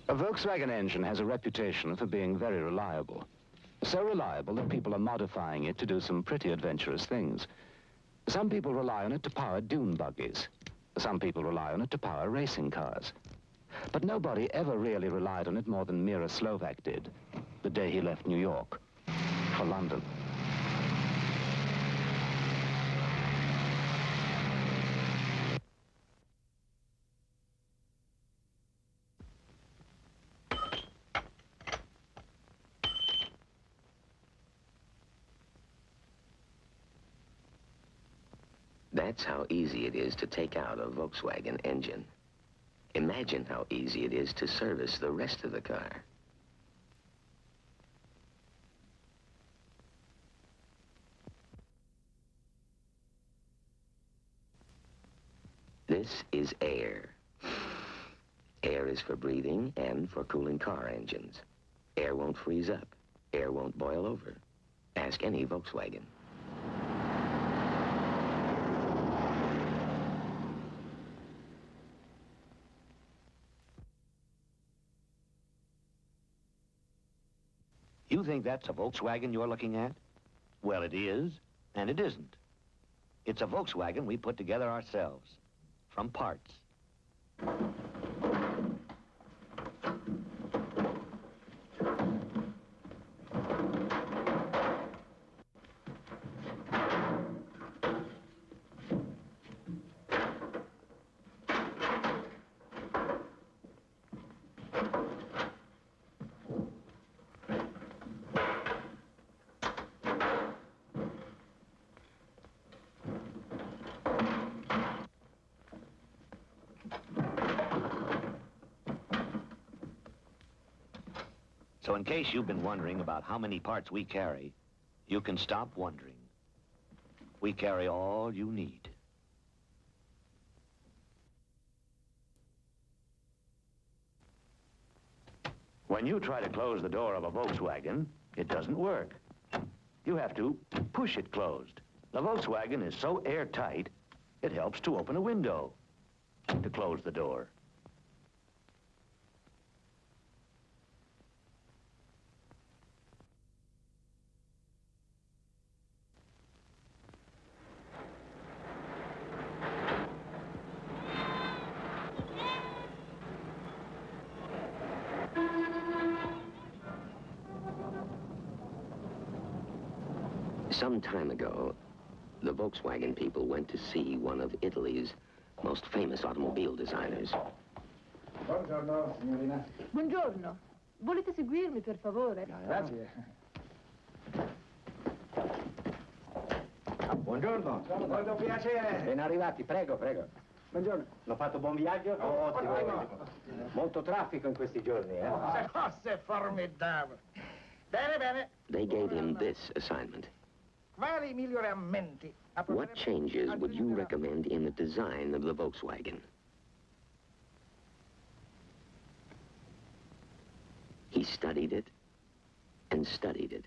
A Volkswagen engine has a reputation for being very reliable. So reliable that people are modifying it to do some pretty adventurous things. Some people rely on it to power dune buggies. Some people rely on it to power racing cars. But nobody ever really relied on it more than Mira Slovak did, the day he left New York for London. That's how easy it is to take out a Volkswagen engine. Imagine how easy it is to service the rest of the car. This is air. Air is for breathing and for cooling car engines. Air won't freeze up. Air won't boil over. Ask any Volkswagen. You think that's a Volkswagen you're looking at? Well, it is, and it isn't. It's a Volkswagen we put together ourselves, from parts. So in case you've been wondering about how many parts we carry, you can stop wondering. We carry all you need. When you try to close the door of a Volkswagen, it doesn't work. You have to push it closed. The Volkswagen is so airtight, it helps to open a window to close the door. Some time ago, the Volkswagen people went to see one of Italy's most famous automobile designers. Buongiorno, signorina. Buongiorno. Volete seguirmi, per favore? Grazie. Buongiorno. Molto piacere. Ben arrivati, prego, prego. Buongiorno. L'ho fatto buon viaggio? Ottimo. Molto traffico in questi giorni, eh? Cose formidabili. Bene, bene. They gave him this assignment. Quali miglioramenti? What changes would you recommend in the design of the Volkswagen? He studied it and studied it.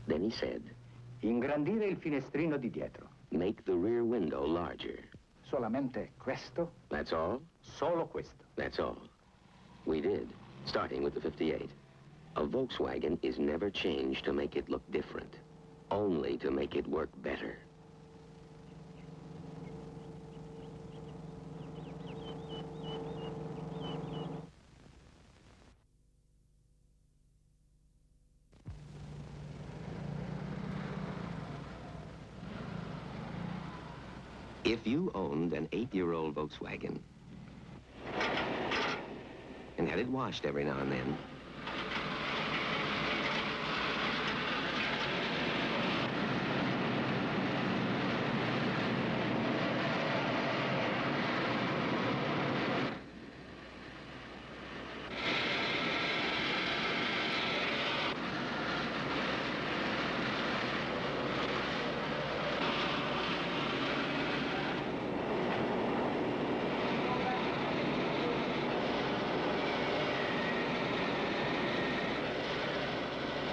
Then he said, Ingrandire il finestrino di dietro. make the rear window larger. Solamente questo? That's all? Solo questo. That's all. We did, starting with the 58. A Volkswagen is never changed to make it look different, only to make it work better. If you owned an 8-year-old Volkswagen and had it washed every now and then,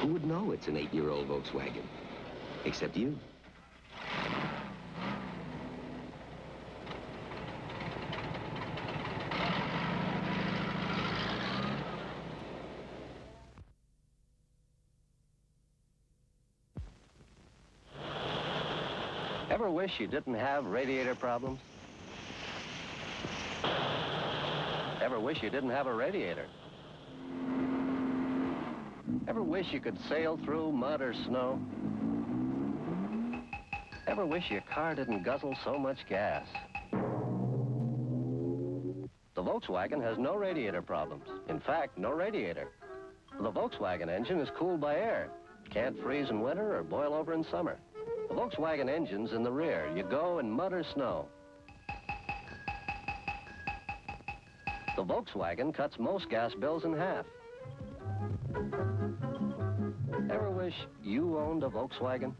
who would know it's an 8-year-old Volkswagen? Except you. Ever wish you didn't have radiator problems? Ever wish you didn't have a radiator? Ever wish you could sail through mud or snow? Ever wish your car didn't guzzle so much gas? The Volkswagen has no radiator problems. In fact, no radiator. The Volkswagen engine is cooled by air. Can't freeze in winter or boil over in summer. The Volkswagen engine's in the rear. You go in mud or snow. The Volkswagen cuts most gas bills in half. Ever wish you owned a Volkswagen?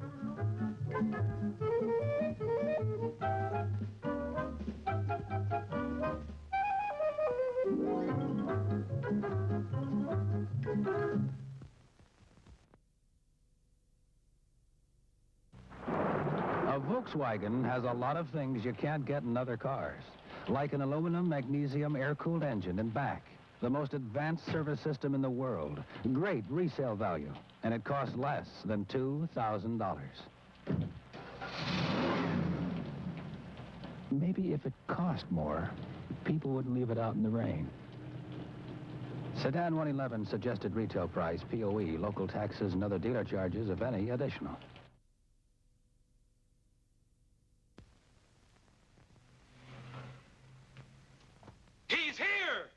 A Volkswagen has a lot of things you can't get in other cars, like an aluminum magnesium air-cooled engine and back, the most advanced service system in the world, great resale value, and it costs less than $2,000. Maybe if it cost more, people wouldn't leave it out in the rain. Sedan 111 suggested retail price, POE, local taxes and other dealer charges, if any, additional. He's here!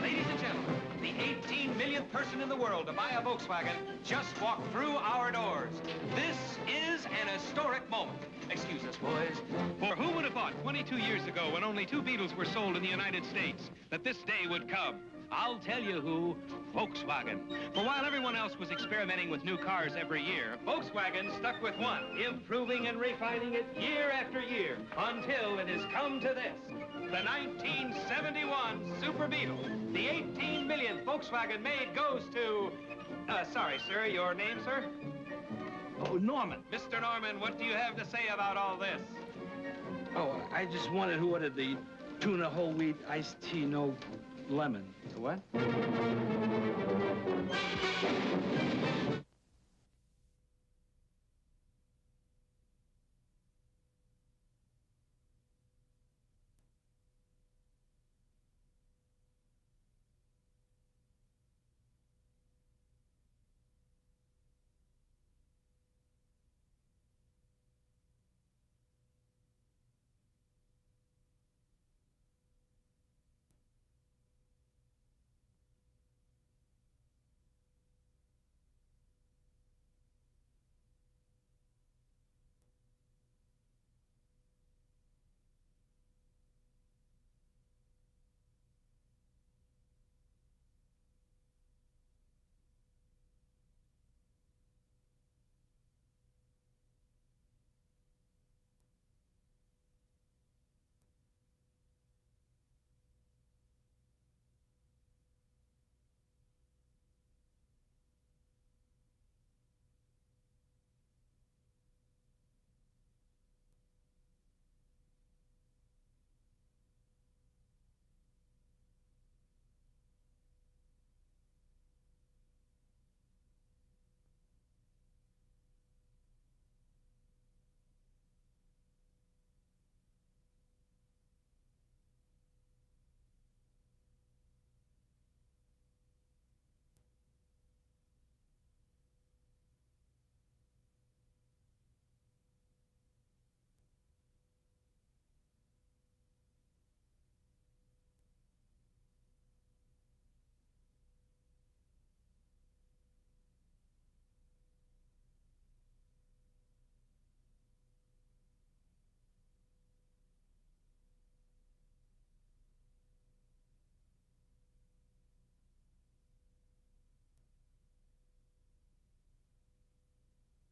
Ladies and gentlemen, the 18 millionth person in the world to buy a Volkswagen just walked through our doors. This is an historic moment. Excuse us, boys. For who would have thought 22 years ago, when only 2 Beetles were sold in the United States, that this day would come? I'll tell you who, Volkswagen. For while everyone else was experimenting with new cars every year, Volkswagen stuck with one, improving and refining it year after year, until it has come to this. The 1971 Super Beetle, the 18 millionth Volkswagen made, goes to... sorry, sir, your name, sir? Oh, Norman. Mr. Norman, what do you have to say about all this? Oh, I just wanted who ordered the tuna whole wheat iced tea, no lemon. What?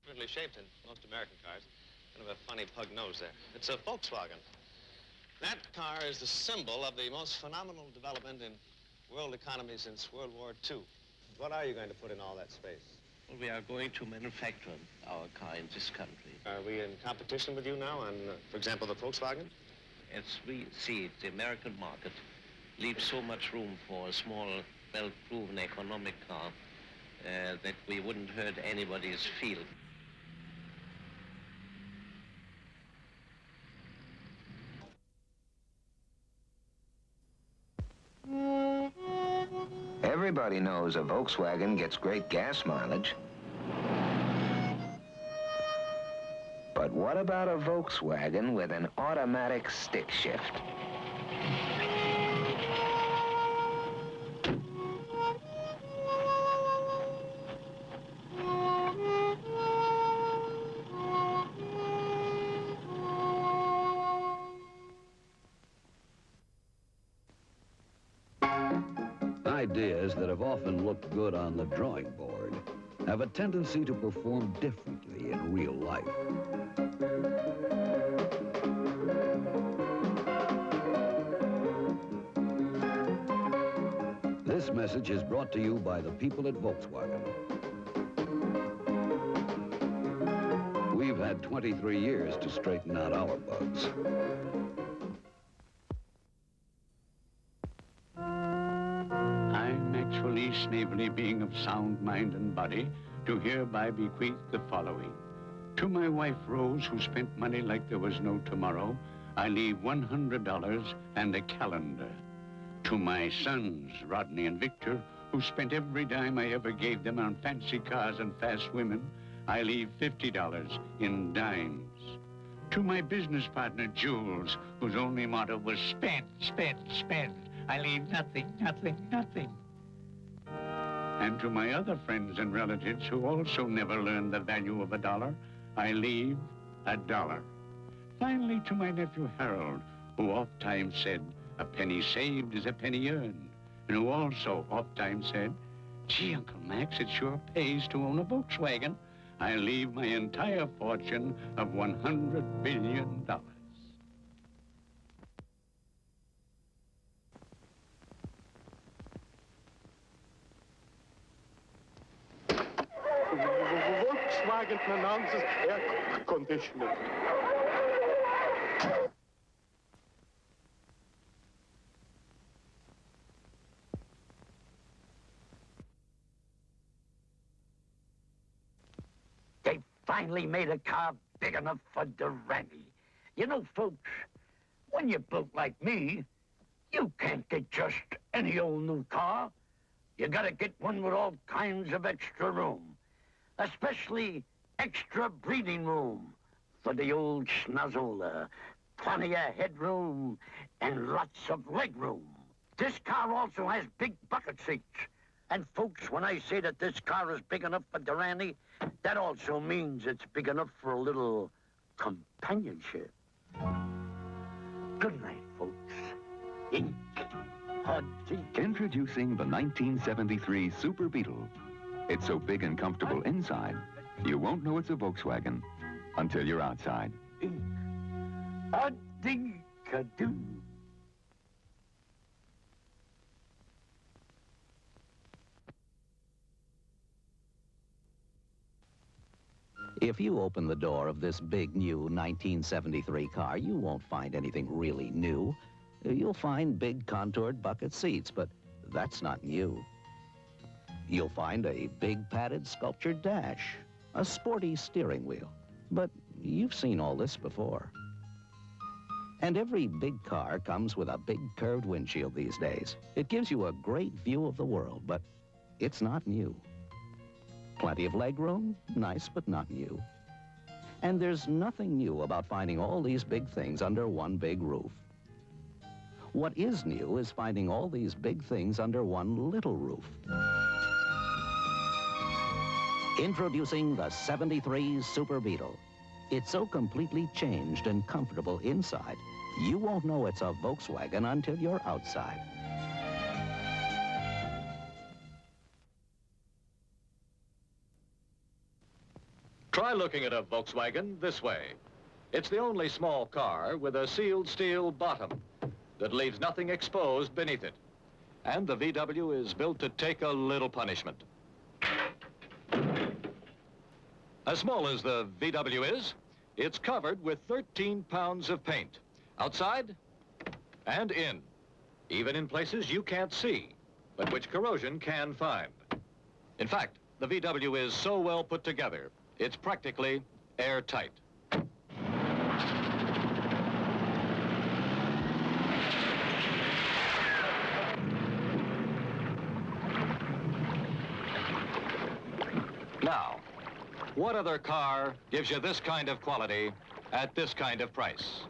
Weirdly shaped in most American cars. Kind of a funny pug nose there. It's a Volkswagen. That car is the symbol of the most phenomenal development in world economy since World War II. What are you going to put in all that space? Well, we are going to manufacture our car in this country. Are we in competition with you now on, for example, the Volkswagen? As we see it, the American market leaves so much room for a small, well-proven economic car that we wouldn't hurt anybody's feel. Everybody knows a Volkswagen gets great gas mileage. But what about a Volkswagen with an automatic stick shift? Ideas that have often looked good on the drawing board have a tendency to perform differently in real life. This message is brought to you by the people at Volkswagen. We've had 23 years to straighten out our bugs. Actually, Snavely, being of sound mind and body, do hereby bequeath the following. To my wife, Rose, who spent money like there was no tomorrow, I leave $100 and a calendar. To my sons, Rodney and Victor, who spent every dime I ever gave them on fancy cars and fast women, I leave $50 in dimes. To my business partner, Jules, whose only motto was spend, spend, spend, I leave nothing, nothing, nothing. And to my other friends and relatives who also never learned the value of a dollar, I leave $1. Finally, to my nephew Harold, who oft-times said, a penny saved is a penny earned, and who also oft-times said, gee, Uncle Max, it sure pays to own a Volkswagen. I leave my entire fortune of $100 billion. Volkswagen announces air conditioning. They finally made a car big enough for Durante. You know, folks, when you're built like me, you can't get just any old new car. You gotta get one with all kinds of extra room. Especially extra breathing room for the old schnozola. Plenty of headroom and lots of leg room. This car also has big bucket seats. And folks, when I say that this car is big enough for Durante, that also means it's big enough for a little companionship. Good night, folks. Introducing the 1973 Super Beetle. It's so big and comfortable inside, you won't know it's a Volkswagen until you're outside. A-ding-ka-doo. If you open the door of this big new 1973 car, you won't find anything really new. You'll find big contoured bucket seats, but that's not new. You'll find a big padded sculptured dash, a sporty steering wheel, but you've seen all this before. And every big car comes with a big curved windshield these days. It gives you a great view of the world, but it's not new. Plenty of legroom, nice but not new. And there's nothing new about finding all these big things under one big roof. What is new is finding all these big things under one little roof. Introducing the '73 Super Beetle. It's so completely changed and comfortable inside, you won't know it's a Volkswagen until you're outside. Try looking at a Volkswagen this way. It's the only small car with a sealed steel bottom that leaves nothing exposed beneath it. And the VW is built to take a little punishment. As small as the VW is, it's covered with 13 pounds of paint, outside and in, even in places you can't see, but which corrosion can find. In fact, the VW is so well put together, it's practically airtight. Now, what other car gives you this kind of quality at this kind of price?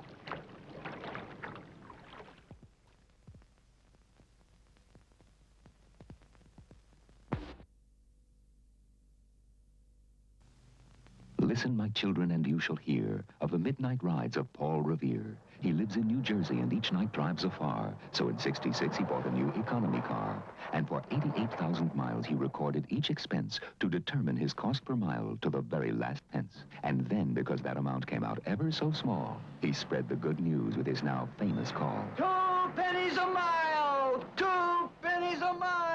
Listen, my children, and you shall hear of the midnight rides of Paul Revere. He lives in New Jersey and each night drives afar. So in '66, he bought a new economy car. And for 88,000 miles, he recorded each expense to determine his cost per mile to the very last pence. And then, because that amount came out ever so small, he spread the good news with his now famous call. 2 pennies a mile! 2 pennies a mile!